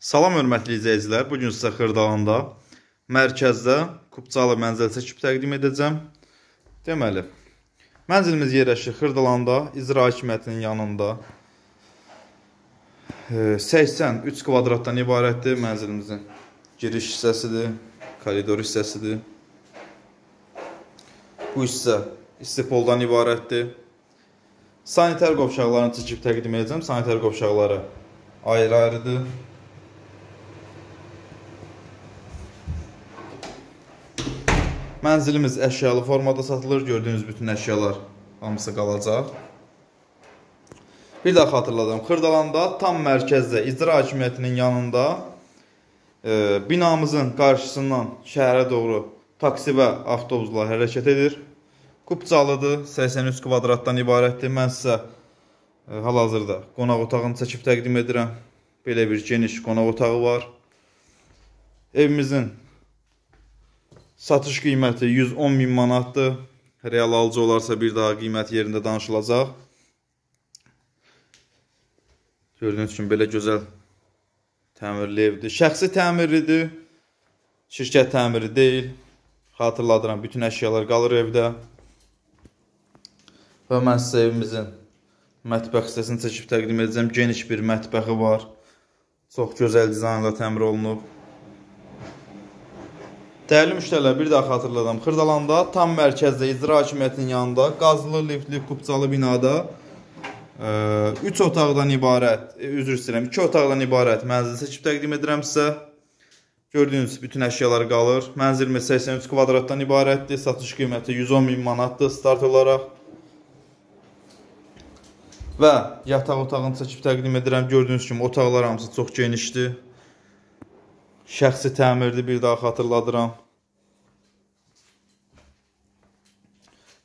Salam hörmətli izləyicilər, bugün sizə Xırdalanda mərkəzdə Kupçalı mənzil çəkib təqdim edəcəm. Deməli, mənzilimiz yerləşir Xırdalanda, İcra Hakimiyyətinin yanında. 83 kvadratdan ibarətdir mənzilimizin. Giriş hissəsidir, koridor hissəsidir. Bu hissə istipoldan ibarətdir. Sanitar qovşaqlarını çəkib təqdim edəcəm. Sanitar qovşaqları ayrı-ayrıdır. Mənzilimiz əşyalı formada satılır. Gördüyünüz bütün əşyalar hamısı qalacaq. Bir daha xatırladım. Xırdalanda tam mərkəzdə İcra Hakimiyyətinin yanında binamızın qarşısından şəhərə doğru taksi və avtobuslar hərəkət edir. Kupçalıdır. 83 kvadratdan ibarətdir. Mən sizə hal-hazırda qonaq otağını çəkib təqdim edirəm. Belə bir geniş qonaq otağı var. Evimizin satış qiyməti 110.000 manatdır. Real alıcı olarsa bir daha qiymət yerində danışılacaq. Gördüyünüz kimi belə gözəl təmirli evdir. Şəxsi təmirlidir. Şirkət təmiri deyil. Xatırladıram, bütün əşyalar qalır evdə. Və mən sizə evimizin mətbəx hissəsini çəkib təqdim edəcəm. Geniş bir mətbəxi var. Çox gözəl dizaynla təmir olunub. Dəyərli müştərilər, bir daha xatırladım. Xırdalanda tam mərkəzdə İcra Hakimiyyətinin yanında qazlı, liftli, kupçalı binada 3 otaqdan ibarət, üzr istəyirəm, 2 otaqdan ibarət mənzil seçib təqdim edirəm sizə. Gördüyünüz bütün əşyalar qalır. Mənzilimiz 83 kvadratdan ibarətdir. Satış qiyməti 110.000 manatdır start olaraq. Və yataq otağını seçib təqdim edirəm. Gördüyünüz kimi otaqlar hamısı çox genişdir. Şəxsi təmirdir, bir daha xatırladıram.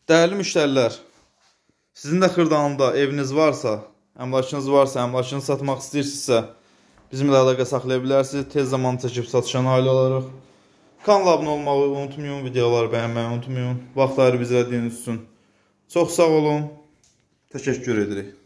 Dəyərli müştərilər, sizin də Xırdalanda eviniz varsa, əmlakınızı satmaq istəyirsinizsə, bizimlə əlaqə saxlaya bilərsiniz. Tez zaman çəkib satışa nail olarıq. Kanala abunə olmağı unutmayın, videoları bəyənməyi unutmayın. Vaxt ayırıb izlədiyiniz üçün çox sağ olun. Təşəkkür edirik.